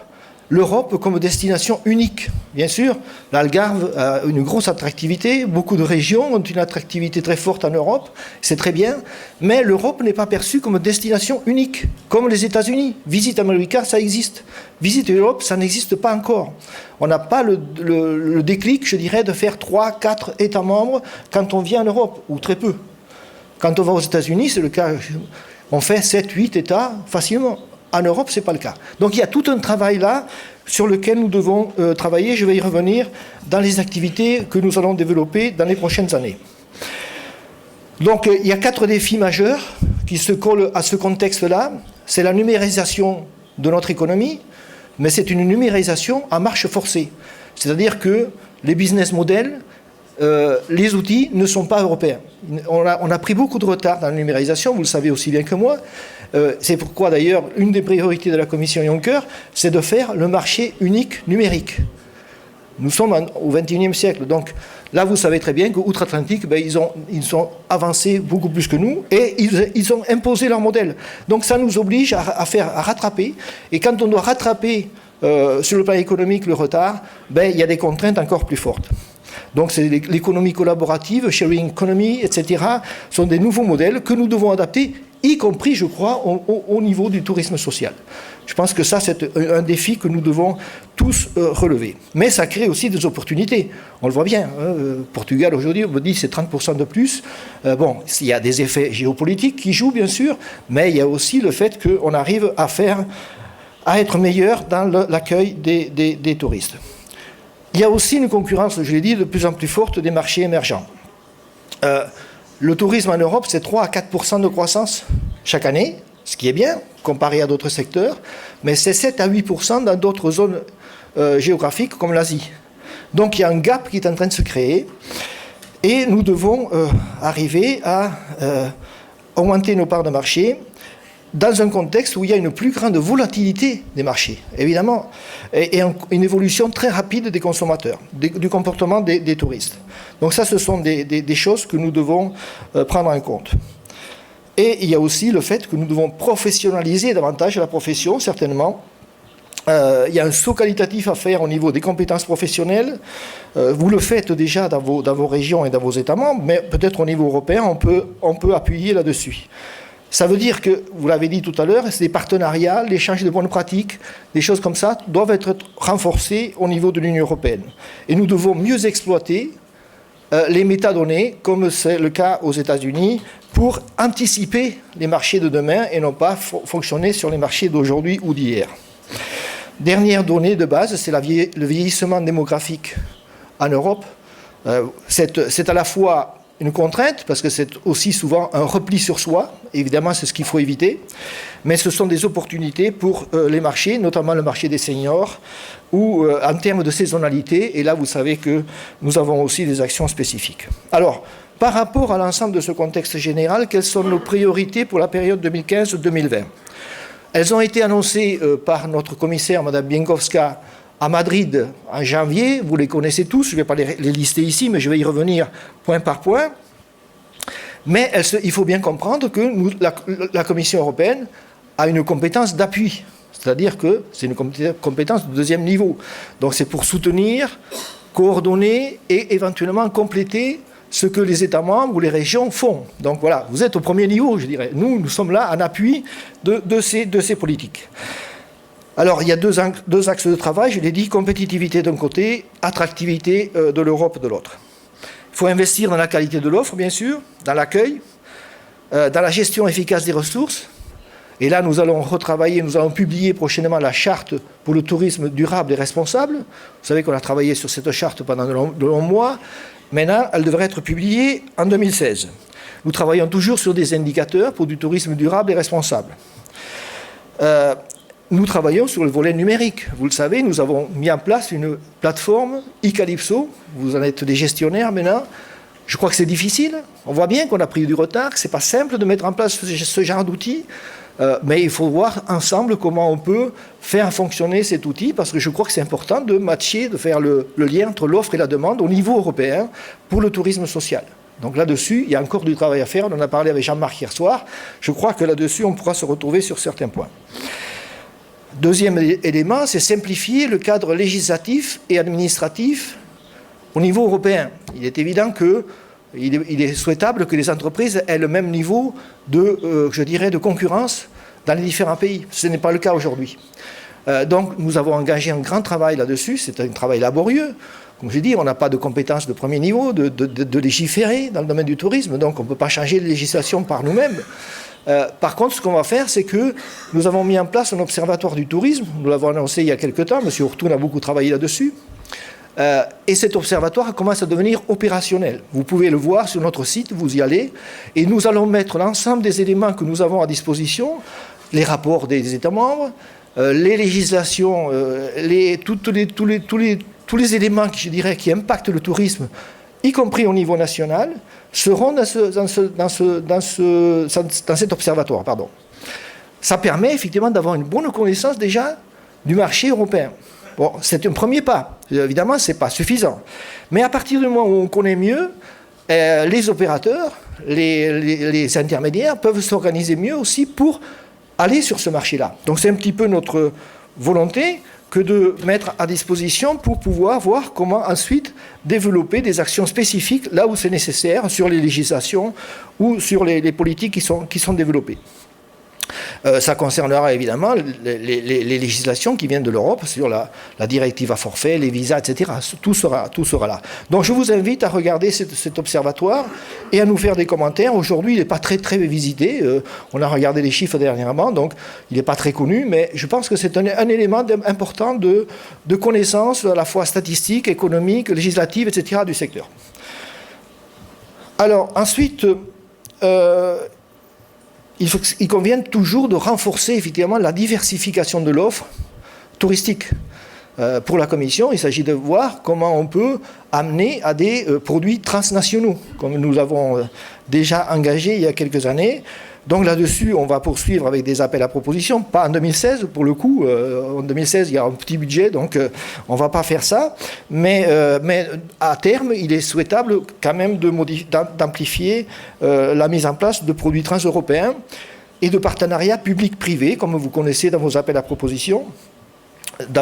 L'Europe comme destination unique. Bien sûr, l'Algarve a une grosse attractivité, beaucoup de régions ont une attractivité très forte en Europe, c'est très bien, mais l'Europe n'est pas perçue comme destination unique, comme les États-Unis. Visit America, ça existe. Visit Europe, ça n'existe pas encore. On n'a pas le déclic, je dirais, de faire 3, 4 États membres quand on vient en Europe, ou très peu. Quand on va aux États-Unis, c'est le cas, on fait 7, 8 États facilement. En Europe, ce n'est pas le cas. Donc il y a tout un travail là sur lequel nous devons travailler. Je vais y revenir dans les activités que nous allons développer dans les prochaines années. Donc il y a 4 défis majeurs qui se collent à ce contexte-là. C'est la numérisation de notre économie, mais c'est une numérisation à marche forcée. C'est-à-dire que les business models, les outils ne sont pas européens. On a pris beaucoup de retard dans la numérisation, vous le savez aussi bien que moi. C'est pourquoi d'ailleurs, une des priorités de la Commission Juncker, c'est de faire le marché unique numérique. Nous sommes au XXIe siècle, donc là vous savez très bien qu'outre-Atlantique, ils ont avancé beaucoup plus que nous et ils ont imposé leur modèle. Donc ça nous oblige à rattraper, et quand on doit rattraper sur le plan économique le retard, il y a des contraintes encore plus fortes. Donc c'est l'économie collaborative, sharing economy, etc. sont des nouveaux modèles que nous devons adapter, y compris, je crois, au niveau du tourisme social. Je pense que ça, c'est un défi que nous devons tous relever. Mais ça crée aussi des opportunités. On le voit bien. Portugal, aujourd'hui, on me dit que c'est 30% de plus. Bon, il y a des effets géopolitiques qui jouent, bien sûr, mais il y a aussi le fait qu'on arrive à être meilleur dans l'accueil des touristes. Il y a aussi une concurrence, je l'ai dit, de plus en plus forte des marchés émergents. Le tourisme en Europe, c'est 3 à 4% de croissance chaque année, ce qui est bien, comparé à d'autres secteurs, mais c'est 7 à 8% dans d'autres zones géographiques, comme l'Asie. Donc il y a un gap qui est en train de se créer, et nous devons arriver à augmenter nos parts de marché dans un contexte où il y a une plus grande volatilité des marchés, évidemment, et une évolution très rapide des consommateurs, du comportement des touristes. Donc ça, ce sont des choses que nous devons prendre en compte. Et il y a aussi le fait que nous devons professionnaliser davantage la profession, certainement. Il y a un saut qualitatif à faire au niveau des compétences professionnelles. Vous le faites déjà dans vos régions et dans vos États membres, mais peut-être au niveau européen, on peut appuyer là-dessus. Ça veut dire que, vous l'avez dit tout à l'heure, c'est des partenariats, l'échange de bonnes pratiques, des choses comme ça doivent être renforcées au niveau de l'Union européenne. Et nous devons mieux exploiter les métadonnées, comme c'est le cas aux États-Unis, pour anticiper les marchés de demain et non pas fonctionner sur les marchés d'aujourd'hui ou d'hier. Dernière donnée de base, c'est le vieillissement démographique en Europe. C'est à la fois une contrainte, parce que c'est aussi souvent un repli sur soi, évidemment c'est ce qu'il faut éviter, mais ce sont des opportunités pour les marchés, notamment le marché des seniors, ou en termes de saisonnalité, et là vous savez que nous avons aussi des actions spécifiques. Alors, par rapport à l'ensemble de ce contexte général, quelles sont nos priorités pour la période 2015-2020 ? Elles ont été annoncées par notre commissaire, Mme Bieńkowska, à Madrid en janvier. Vous les connaissez tous, je ne vais pas les lister ici, mais je vais y revenir point par point. Mais il faut bien comprendre que la Commission européenne a une compétence d'appui, c'est-à-dire que c'est une compétence de deuxième niveau. Donc c'est pour soutenir, coordonner et éventuellement compléter ce que les États membres ou les régions font. Donc voilà, vous êtes au premier niveau, je dirais. Nous sommes là en appui de ces politiques. Alors, il y a deux axes de travail, je l'ai dit, compétitivité d'un côté, attractivité de l'Europe de l'autre. Il faut investir dans la qualité de l'offre, bien sûr, dans l'accueil, dans la gestion efficace des ressources. Et là, nous allons retravailler, nous allons publier prochainement la charte pour le tourisme durable et responsable. Vous savez qu'on a travaillé sur cette charte pendant de longs mois. Maintenant, elle devrait être publiée en 2016. Nous travaillons toujours sur des indicateurs pour du tourisme durable et responsable. Nous travaillons sur le volet numérique. Vous le savez, nous avons mis en place une plateforme eCalypso. Vous en êtes des gestionnaires maintenant. Je crois que c'est difficile. On voit bien qu'on a pris du retard, que ce n'est pas simple de mettre en place ce genre d'outils. Mais il faut voir ensemble comment on peut faire fonctionner cet outil, parce que je crois que c'est important de matcher, de faire le lien entre l'offre et la demande au niveau européen pour le tourisme social. Donc là-dessus, il y a encore du travail à faire. On en a parlé avec Jean-Marc hier soir. Je crois que là-dessus, on pourra se retrouver sur certains points. Deuxième élément, c'est simplifier le cadre législatif et administratif au niveau européen. Il est évident qu'il est souhaitable que les entreprises aient le même niveau de concurrence dans les différents pays. Ce n'est pas le cas aujourd'hui. Donc nous avons engagé un grand travail là-dessus. C'est un travail laborieux. Comme je dis, on n'a pas de compétences de premier niveau, de légiférer dans le domaine du tourisme, donc on ne peut pas changer les législations par nous-mêmes. Par contre, ce qu'on va faire, c'est que nous avons mis en place un observatoire du tourisme. Nous l'avons annoncé il y a quelques temps. M. Ortoun a beaucoup travaillé là-dessus. Et cet observatoire commence à devenir opérationnel. Vous pouvez le voir sur notre site, vous y allez. Et nous allons mettre l'ensemble des éléments que nous avons à disposition, les rapports des États membres, les législations, tous les éléments, je dirais, qui impactent le tourisme, y compris au niveau national, seront dans cet observatoire. Pardon. Ça permet effectivement d'avoir une bonne connaissance déjà du marché européen. Bon, c'est un premier pas. Évidemment, ce n'est pas suffisant. Mais à partir du moment où on connaît mieux, les opérateurs, les intermédiaires peuvent s'organiser mieux aussi pour aller sur ce marché-là. Donc c'est un petit peu notre volonté que de mettre à disposition pour pouvoir voir comment ensuite développer des actions spécifiques là où c'est nécessaire sur les législations ou sur les politiques qui sont développées. Ça concernera évidemment les législations qui viennent de l'Europe sur la directive à forfait, les visas, etc. Tout sera là. Donc je vous invite à regarder cet observatoire et à nous faire des commentaires. Aujourd'hui, il n'est pas très visité. On a regardé les chiffres dernièrement, donc il n'est pas très connu, mais je pense que c'est un élément important de connaissance à la fois statistique, économique, législative, etc. du secteur. Alors ensuite, il convient toujours de renforcer effectivement la diversification de l'offre touristique. Pour la Commission, il s'agit de voir comment on peut amener à des produits transnationaux, comme nous l'avons déjà engagé il y a quelques années. Donc là-dessus, on va poursuivre avec des appels à propositions, pas en 2016 pour le coup. En 2016, il y a un petit budget, donc on ne va pas faire ça. Mais à terme, il est souhaitable quand même d'amplifier la mise en place de produits transeuropéens et de partenariats publics-privés, comme vous connaissez dans vos appels à propositions,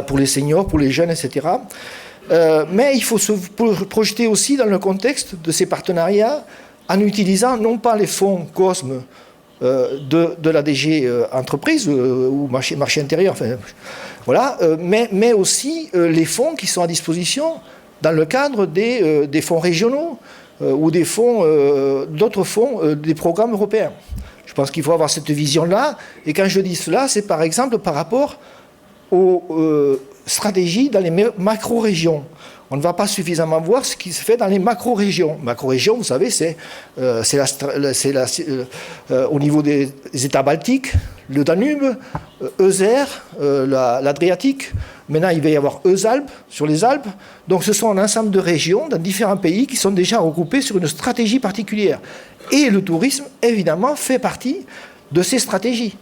pour les seniors, pour les jeunes, etc. Mais il faut se projeter aussi dans le contexte de ces partenariats en utilisant non pas les fonds COSME de la DG entreprise ou marché intérieur, enfin, voilà, mais aussi les fonds qui sont à disposition dans le cadre des fonds régionaux ou des fonds, d'autres fonds, des programmes européens. Je pense qu'il faut avoir cette vision-là, et quand je dis cela, c'est par exemple par rapport aux stratégies dans les macro-régions. On ne va pas suffisamment voir ce qui se fait dans les macro-régions. Macro-régions, vous savez, c'est au niveau des États baltiques, le Danube, Euser, l'Adriatique. Maintenant, il va y avoir Eusalpes, sur les Alpes. Donc, ce sont un ensemble de régions dans différents pays qui sont déjà regroupées sur une stratégie particulière. Et le tourisme, évidemment, fait partie de ces stratégies.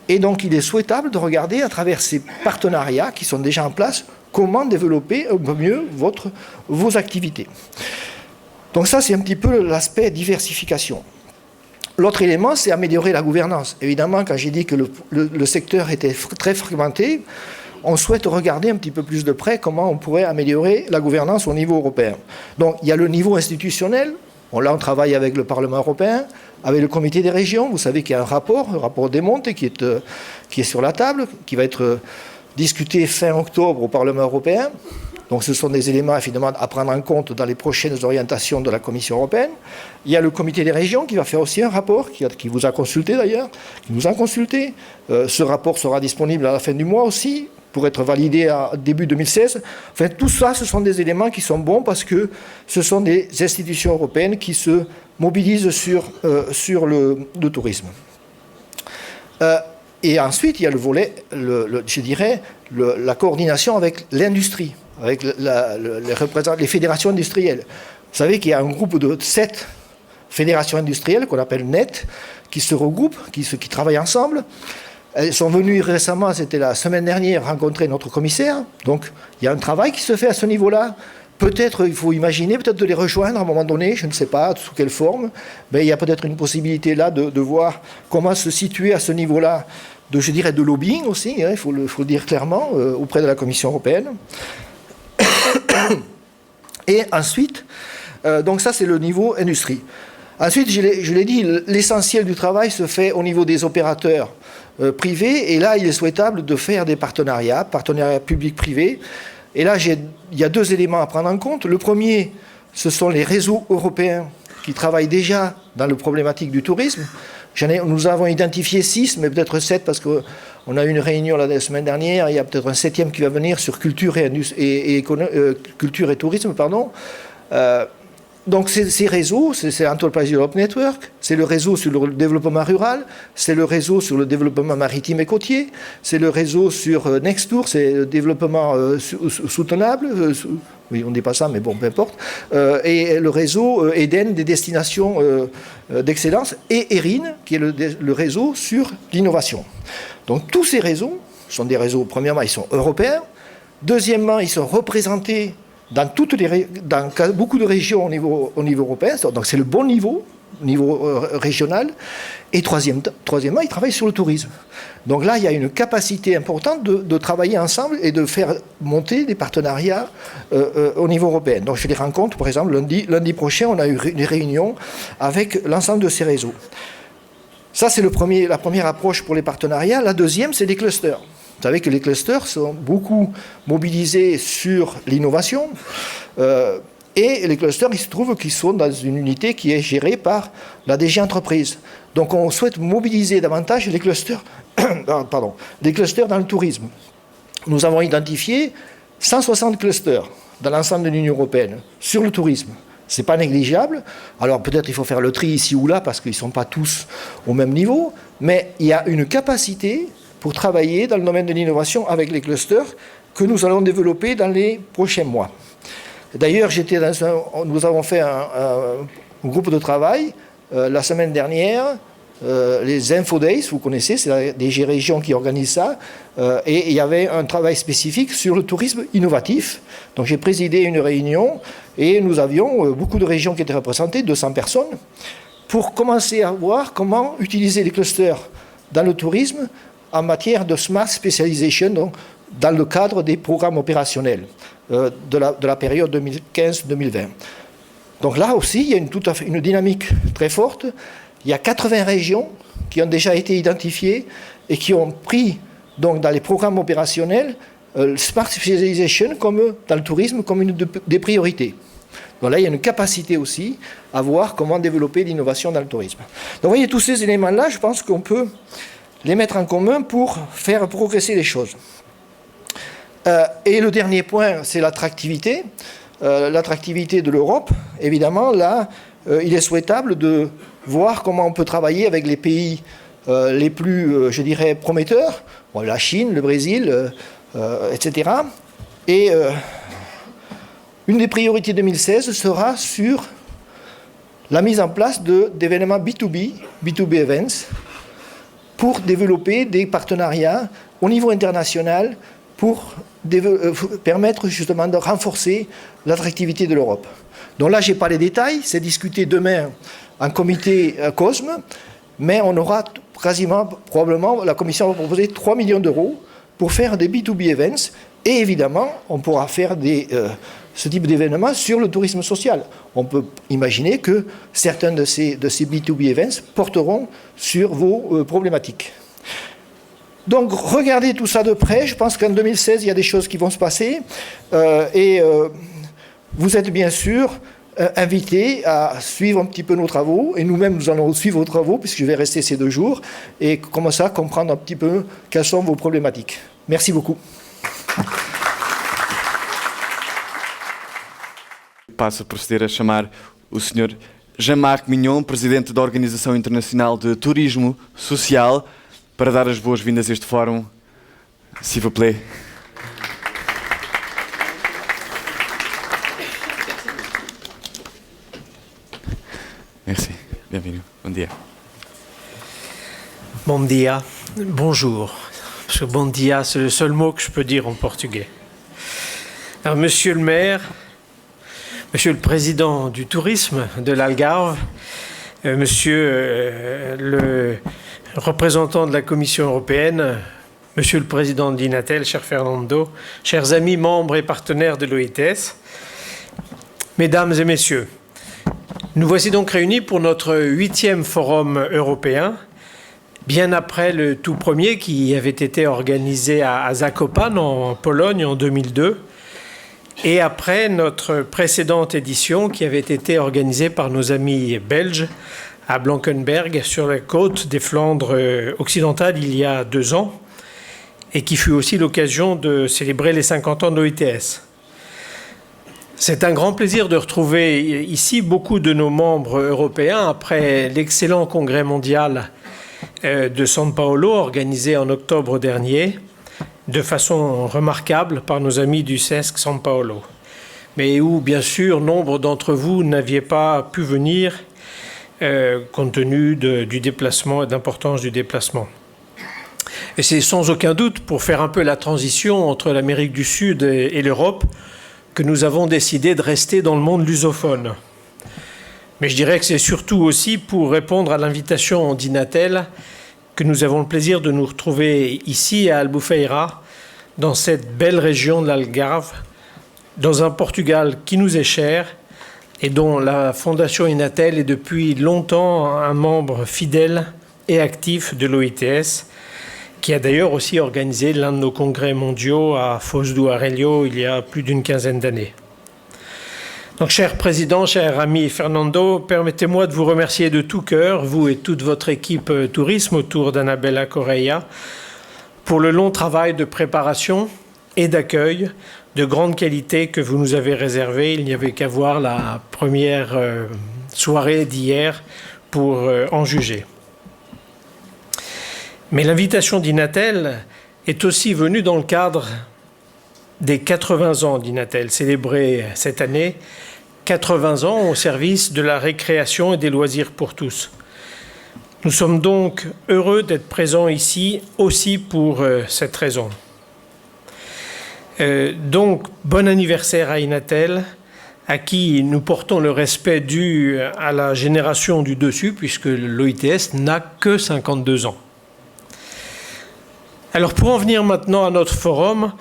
Et donc, il est souhaitable de regarder à travers ces partenariats qui sont déjà en place comment développer un peu mieux vos activités. Donc ça, c'est un petit peu l'aspect diversification. L'autre élément, c'est améliorer la gouvernance. Évidemment, quand j'ai dit que le secteur était très fragmenté, on souhaite regarder un petit peu plus de près comment on pourrait améliorer la gouvernance au niveau européen. Donc, il y a le niveau institutionnel. Bon, là, on travaille avec le Parlement européen, avec le Comité des régions. Vous savez qu'il y a un rapport Desmontes qui est sur la table, qui va être discuté fin octobre au Parlement européen. Donc ce sont des éléments évidemment à prendre en compte dans les prochaines orientations de la Commission européenne. Il y a le Comité des régions qui va faire aussi un rapport, qui vous a consulté d'ailleurs, qui nous a consulté. Ce rapport sera disponible à la fin du mois aussi, pour être validé à début 2016. Enfin, tout ça, ce sont des éléments qui sont bons parce que ce sont des institutions européennes qui se mobilisent sur le tourisme. Et ensuite, il y a le volet, je dirais, la coordination avec l'industrie, avec les fédérations industrielles. Vous savez qu'il y a un groupe de 7 fédérations industrielles qu'on appelle NET, qui se regroupent, qui travaillent ensemble. Elles sont venues récemment, c'était la semaine dernière, rencontrer notre commissaire. Donc, il y a un travail qui se fait à ce niveau-là. Peut-être, il faut imaginer, peut-être de les rejoindre à un moment donné, je ne sais pas sous quelle forme, mais il y a peut-être une possibilité là de voir comment se situer à ce niveau-là, je dirais de lobbying aussi, il faut le dire clairement, auprès de la Commission européenne. Et ensuite, donc ça c'est le niveau industrie. Ensuite, je l'ai dit, l'essentiel du travail se fait au niveau des opérateurs privés, et là il est souhaitable de faire des partenariats publics-privés. Et là, il y a 2 éléments à prendre en compte. Le premier, ce sont les réseaux européens qui travaillent déjà dans la problématique du tourisme. Nous avons identifié 6, mais peut-être 7, parce qu'on a eu une réunion la semaine dernière. Il y a peut-être un 7e qui va venir sur culture culture et tourisme. Donc ces réseaux, c'est Enterprise Europe Network, c'est le réseau sur le développement rural, c'est le réseau sur le développement maritime et côtier, c'est le réseau sur Nextour, c'est le développement soutenable, oui, on ne dit pas ça, mais bon, peu importe, et le réseau Eden des destinations d'excellence, et ERIN, qui est le réseau sur l'innovation. Donc tous ces réseaux sont des réseaux, premièrement, ils sont européens, deuxièmement, ils sont représentés dans beaucoup de régions au niveau européen, donc c'est le bon niveau, au niveau régional, et troisièmement, ils travaillent sur le tourisme. Donc là, il y a une capacité importante de travailler ensemble et de faire monter des partenariats au niveau européen. Donc je les rencontre, par exemple, lundi prochain, on a eu une réunion avec l'ensemble de ces réseaux. Ça, c'est la première approche pour les partenariats. La deuxième, c'est les clusters. Vous savez que les clusters sont beaucoup mobilisés sur l'innovation. Et les clusters, il se trouve qu'ils sont dans une unité qui est gérée par la DG Entreprise. Donc on souhaite mobiliser davantage les clusters, les clusters dans le tourisme. Nous avons identifié 160 clusters dans l'ensemble de l'Union européenne sur le tourisme. Ce n'est pas négligeable. Alors peut-être il faut faire le tri ici ou là parce qu'ils ne sont pas tous au même niveau, mais il y a une capacité pour travailler dans le domaine de l'innovation avec les clusters que nous allons développer dans les prochains mois. D'ailleurs, nous avons fait un groupe de travail la semaine dernière, les Info Days, vous connaissez, c'est la DG Région qui organise ça, et il y avait un travail spécifique sur le tourisme innovatif. Donc j'ai présidé une réunion et nous avions beaucoup de régions qui étaient représentées, 200 personnes, pour commencer à voir comment utiliser les clusters dans le tourisme en matière de smart specialization, donc dans le cadre des programmes opérationnels de la période 2015-2020. Donc là aussi, il y a une dynamique très forte. Il y a 80 régions qui ont déjà été identifiées et qui ont pris donc, dans les programmes opérationnels smart specialization comme dans le tourisme comme une des priorités. Donc là, il y a une capacité aussi à voir comment développer l'innovation dans le tourisme. Donc vous voyez, tous ces éléments-là, je pense qu'on peut les mettre en commun pour faire progresser les choses. Et le dernier point, c'est l'attractivité. L'attractivité de l'Europe, évidemment, là, il est souhaitable de voir comment on peut travailler avec les pays les plus, je dirais, prometteurs, bon, la Chine, le Brésil, etc. Et une des priorités 2016 sera sur la mise en place d'événements B2B events, pour développer des partenariats au niveau international pour permettre justement de renforcer l'attractivité de l'Europe. Donc là, je n'ai pas les détails, c'est discuté demain en comité COSME, mais on aura quasiment, probablement, la Commission va proposer 3 millions d'euros pour faire des B2B events, et évidemment, on pourra faire ce type d'événements sur le tourisme social. On peut imaginer que certains de ces B2B events porteront sur vos problématiques. Donc, regardez tout ça de près. Je pense qu'en 2016, il y a des choses qui vont se passer. Vous êtes bien sûr invités à suivre un petit peu nos travaux. Et nous-mêmes, nous allons suivre vos travaux, puisque je vais rester ces 2 jours. Et comme ça, comprendre un petit peu quelles sont vos problématiques. Merci beaucoup. Passo a proceder a chamar o Sr. Jean-Marc Mignon, presidente da Organização Internacional de Turismo Social, para dar as boas-vindas a este fórum. S'il vous plaît. Merci. Bienvenue. Bon dia. Bom dia. Bonjour. Parce que bon dia, c'est le seul mot que je peux dire en portugais. Alors, Monsieur le maire, Monsieur le président du tourisme de l'Algarve, Monsieur le représentant de la Commission européenne, Monsieur le président d'Inatel, cher Fernando, chers amis, membres et partenaires de l'OITS, Mesdames et Messieurs, nous voici donc réunis pour notre 8e forum européen, bien après le tout premier qui avait été organisé à Zakopane en Pologne en 2002, et après notre précédente édition qui avait été organisée par nos amis belges à Blankenberg sur la côte des Flandres occidentales il y a 2 ans et qui fut aussi l'occasion de célébrer les 50 ans de l'OITS. C'est un grand plaisir de retrouver ici beaucoup de nos membres européens après l'excellent congrès mondial de São Paulo organisé en octobre dernier de façon remarquable par nos amis du CESC São Paulo, mais où bien sûr nombre d'entre vous n'aviez pas pu venir compte tenu du déplacement et d'importance du déplacement. Et c'est sans aucun doute pour faire un peu la transition entre l'Amérique du Sud et l'Europe que nous avons décidé de rester dans le monde lusophone. Mais je dirais que c'est surtout aussi pour répondre à l'invitation d'Inatel que nous avons le plaisir de nous retrouver ici à Albufeira, dans cette belle région de l'Algarve, dans un Portugal qui nous est cher et dont la Fondation Inatel est depuis longtemps un membre fidèle et actif de l'OITS, qui a d'ailleurs aussi organisé l'un de nos congrès mondiaux à Foz do Aurélio il y a plus d'une quinzaine d'années. Donc, cher Président, cher ami Fernando, permettez-moi de vous remercier de tout cœur, vous et toute votre équipe tourisme autour d'Annabella Correia, pour le long travail de préparation et d'accueil de grande qualité que vous nous avez réservé. Il n'y avait qu'à voir la première soirée d'hier pour en juger. Mais l'invitation d'Inatel est aussi venue dans le cadre des 80 ans d'Inatel, célébrés cette année, 80 ans au service de la récréation et des loisirs pour tous. Nous sommes donc heureux d'être présents ici aussi pour cette raison. Donc, bon anniversaire à Inatel, à qui nous portons le respect dû à la génération du dessus, puisque l'OITS n'a que 52 ans. Alors, pour en venir maintenant à notre forum,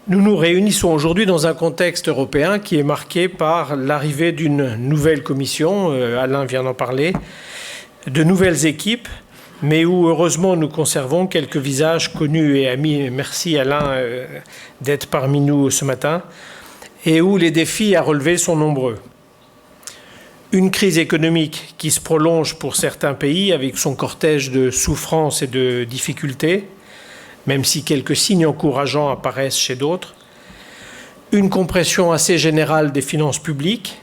nous nous réunissons aujourd'hui dans un contexte européen qui est marqué par l'arrivée d'une nouvelle commission, Alain vient d'en parler, de nouvelles équipes, mais où heureusement nous conservons quelques visages connus et amis. Merci Alain d'être parmi nous ce matin, et où les défis à relever sont nombreux. Une crise économique qui se prolonge pour certains pays avec son cortège de souffrances et de difficultés, même si quelques signes encourageants apparaissent chez d'autres. Une compression assez générale des finances publiques,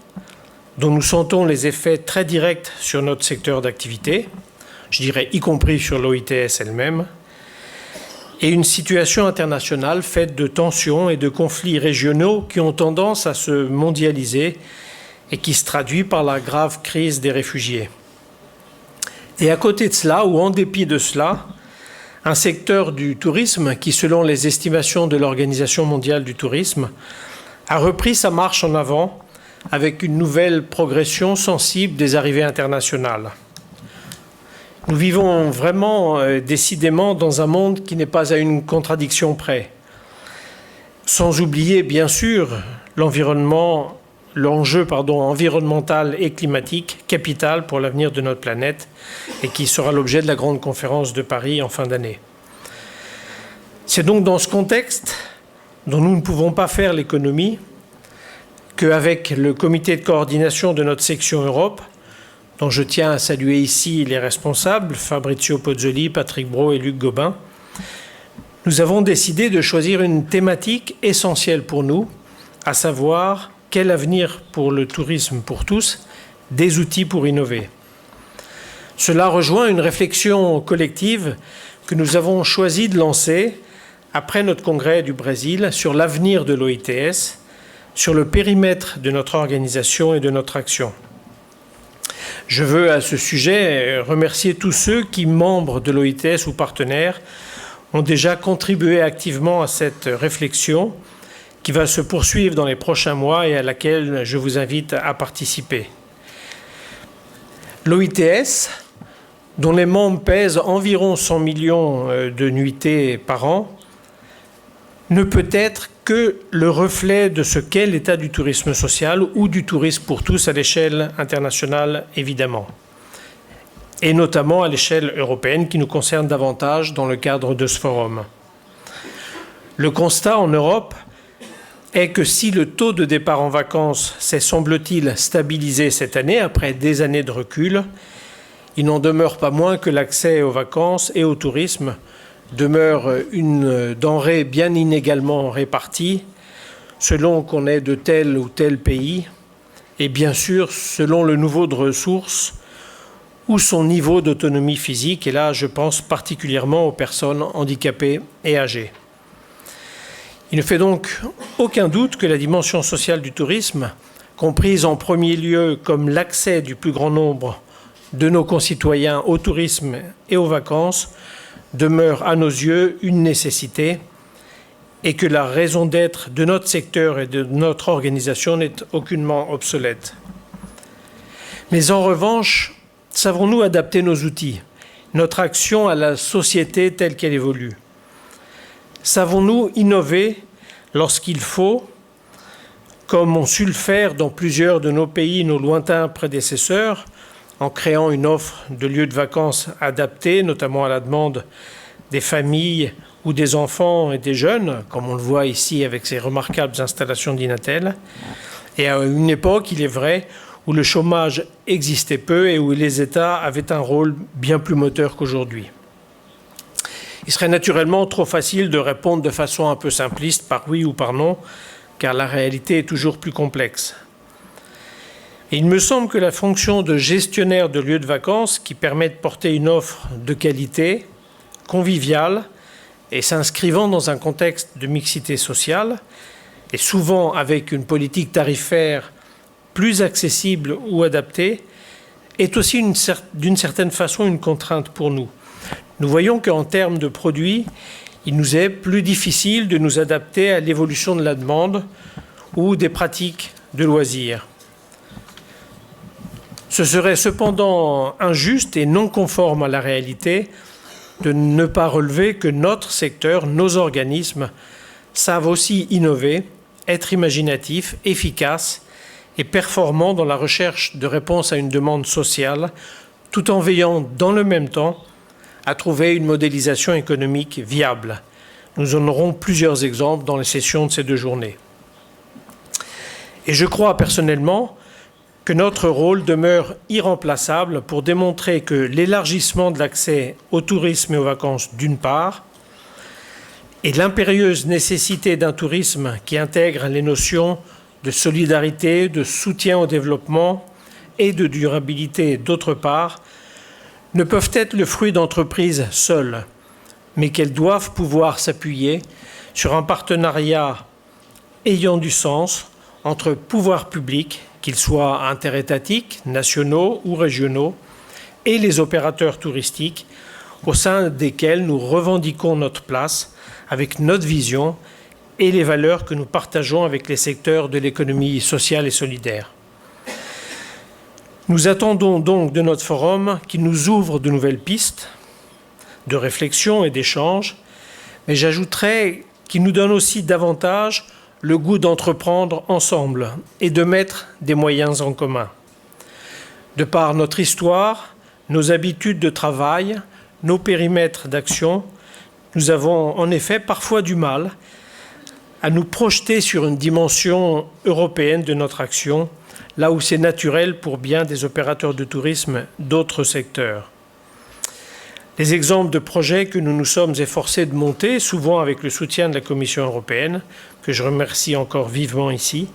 dont nous sentons les effets très directs sur notre secteur d'activité, je dirais y compris sur l'OITS elle-même, et une situation internationale faite de tensions et de conflits régionaux qui ont tendance à se mondialiser et qui se traduit par la grave crise des réfugiés. Et à côté de cela, ou en dépit de cela, un secteur du tourisme qui, selon les estimations de l'Organisation mondiale du tourisme, a repris sa marche en avant avec une nouvelle progression sensible des arrivées internationales. Nous vivons vraiment décidément dans un monde qui n'est pas à une contradiction près. Sans oublier, bien sûr, l'enjeu environnemental et climatique capital pour l'avenir de notre planète et qui sera l'objet de la grande conférence de Paris en fin d'année. C'est donc dans ce contexte dont nous ne pouvons pas faire l'économie qu'avec le comité de coordination de notre section Europe, dont je tiens à saluer ici les responsables, Fabrizio Pozzoli, Patrick Brault et Luc Gobin, nous avons décidé de choisir une thématique essentielle pour nous, à savoir quel avenir pour le tourisme pour tous, des outils pour innover. Cela rejoint une réflexion collective que nous avons choisi de lancer après notre congrès du Brésil sur l'avenir de l'OITS, sur le périmètre de notre organisation et de notre action. Je veux à ce sujet remercier tous ceux qui, membres de l'OITS ou partenaires, ont déjà contribué activement à cette réflexion qui va se poursuivre dans les prochains mois et à laquelle je vous invite à participer. L'OITS, dont les membres pèsent environ 100 millions de nuitées par an, ne peut être que le reflet de ce qu'est l'état du tourisme social ou du tourisme pour tous à l'échelle internationale, évidemment, et notamment à l'échelle européenne qui nous concerne davantage dans le cadre de ce forum. Le constat en Europe est que si le taux de départ en vacances s'est, semble-t-il, stabilisé cette année après des années de recul, il n'en demeure pas moins que l'accès aux vacances et au tourisme demeure une denrée bien inégalement répartie, selon qu'on est de tel ou tel pays, et bien sûr selon le niveau de ressources ou son niveau d'autonomie physique, et là je pense particulièrement aux personnes handicapées et âgées. Il ne fait donc aucun doute que la dimension sociale du tourisme, comprise en premier lieu comme l'accès du plus grand nombre de nos concitoyens au tourisme et aux vacances, demeure à nos yeux une nécessité et que la raison d'être de notre secteur et de notre organisation n'est aucunement obsolète. Mais en revanche, savons-nous adapter nos outils, notre action à la société telle qu'elle évolue? Savons-nous innover lorsqu'il faut, comme ont su le faire dans plusieurs de nos pays, nos lointains prédécesseurs, en créant une offre de lieux de vacances adaptés, notamment à la demande des familles ou des enfants et des jeunes, comme on le voit ici avec ces remarquables installations d'Inatel, et à une époque, il est vrai, où le chômage existait peu et où les États avaient un rôle bien plus moteur qu'aujourd'hui. Il serait naturellement trop facile de répondre de façon un peu simpliste par oui ou par non, car la réalité est toujours plus complexe. Et il me semble que la fonction de gestionnaire de lieux de vacances, qui permet de porter une offre de qualité, conviviale et s'inscrivant dans un contexte de mixité sociale, et souvent avec une politique tarifaire plus accessible ou adaptée, est aussi d'une certaine façon une contrainte pour nous. Nous voyons qu'en termes de produits, il nous est plus difficile de nous adapter à l'évolution de la demande ou des pratiques de loisirs. Ce serait cependant injuste et non conforme à la réalité de ne pas relever que notre secteur, nos organismes, savent aussi innover, être imaginatifs, efficaces et performants dans la recherche de réponses à une demande sociale, tout en veillant dans le même temps à trouver une modélisation économique viable. Nous en aurons plusieurs exemples dans les sessions de ces 2 journées. Et je crois personnellement que notre rôle demeure irremplaçable pour démontrer que l'élargissement de l'accès au tourisme et aux vacances d'une part, et l'impérieuse nécessité d'un tourisme qui intègre les notions de solidarité, de soutien au développement et de durabilité d'autre part, ne peuvent être le fruit d'entreprises seules, mais qu'elles doivent pouvoir s'appuyer sur un partenariat ayant du sens entre pouvoirs publics, qu'ils soient interétatiques, nationaux ou régionaux, et les opérateurs touristiques, au sein desquels nous revendiquons notre place avec notre vision et les valeurs que nous partageons avec les secteurs de l'économie sociale et solidaire. Nous attendons donc de notre forum qu'il nous ouvre de nouvelles pistes de réflexion et d'échange, mais j'ajouterais qu'il nous donne aussi davantage le goût d'entreprendre ensemble et de mettre des moyens en commun. De par notre histoire, nos habitudes de travail, nos périmètres d'action, nous avons en effet parfois du mal à nous projeter sur une dimension européenne de notre action, là où c'est naturel pour bien des opérateurs de tourisme d'autres secteurs. Les exemples de projets que nous nous sommes efforcés de monter, souvent avec le soutien de la Commission européenne, que je remercie encore vivement ici,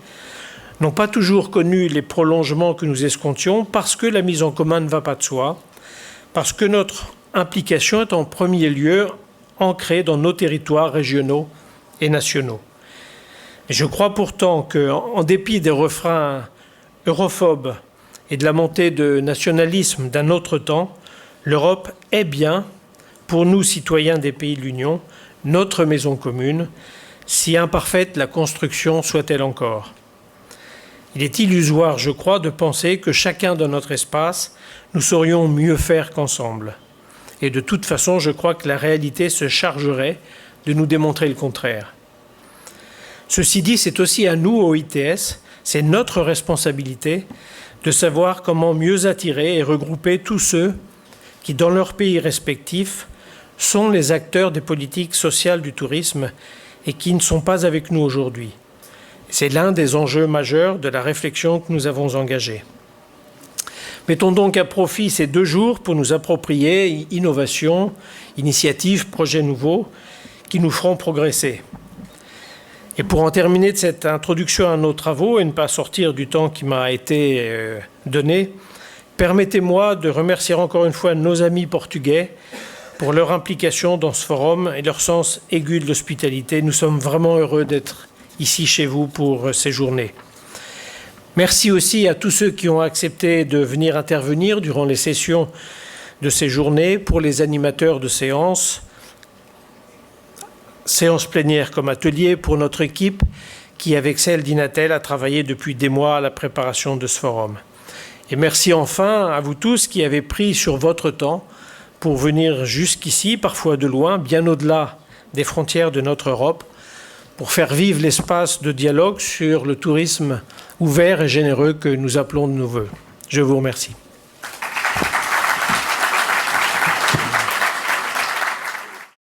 n'ont pas toujours connu les prolongements que nous escomptions parce que la mise en commun ne va pas de soi, parce que notre implication est en premier lieu ancrée dans nos territoires régionaux et nationaux. Et je crois pourtant qu'en dépit des refrains europhobes et de la montée de nationalisme d'un autre temps, l'Europe est bien, pour nous citoyens des pays de l'Union, notre maison commune, si imparfaite la construction soit-elle encore. Il est illusoire, je crois, de penser que chacun dans notre espace, nous saurions mieux faire qu'ensemble. Et de toute façon, je crois que la réalité se chargerait de nous démontrer le contraire. Ceci dit, c'est aussi à nous, au ITS, c'est notre responsabilité de savoir comment mieux attirer et regrouper tous ceux qui, dans leurs pays respectifs, sont les acteurs des politiques sociales du tourisme et qui ne sont pas avec nous aujourd'hui. C'est l'un des enjeux majeurs de la réflexion que nous avons engagée. Mettons donc à profit ces 2 jours pour nous approprier innovations, initiatives, projets nouveaux qui nous feront progresser. Et pour en terminer de cette introduction à nos travaux et ne pas sortir du temps qui m'a été donné, permettez-moi de remercier encore une fois nos amis portugais pour leur implication dans ce forum et leur sens aigu de l'hospitalité. Nous sommes vraiment heureux d'être ici chez vous pour ces journées. Merci aussi à tous ceux qui ont accepté de venir intervenir durant les sessions de ces journées, pour les animateurs de séances plénières comme ateliers, pour notre équipe qui, avec celle d'Inatel, a travaillé depuis des mois à la préparation de ce forum. Et merci enfin à vous tous qui avez pris sur votre temps pour venir jusqu'ici, parfois de loin, bien au-delà des frontières de notre Europe, pour faire vivre l'espace de dialogue sur le tourisme ouvert et généreux que nous appelons de nos vœux. Je vous remercie.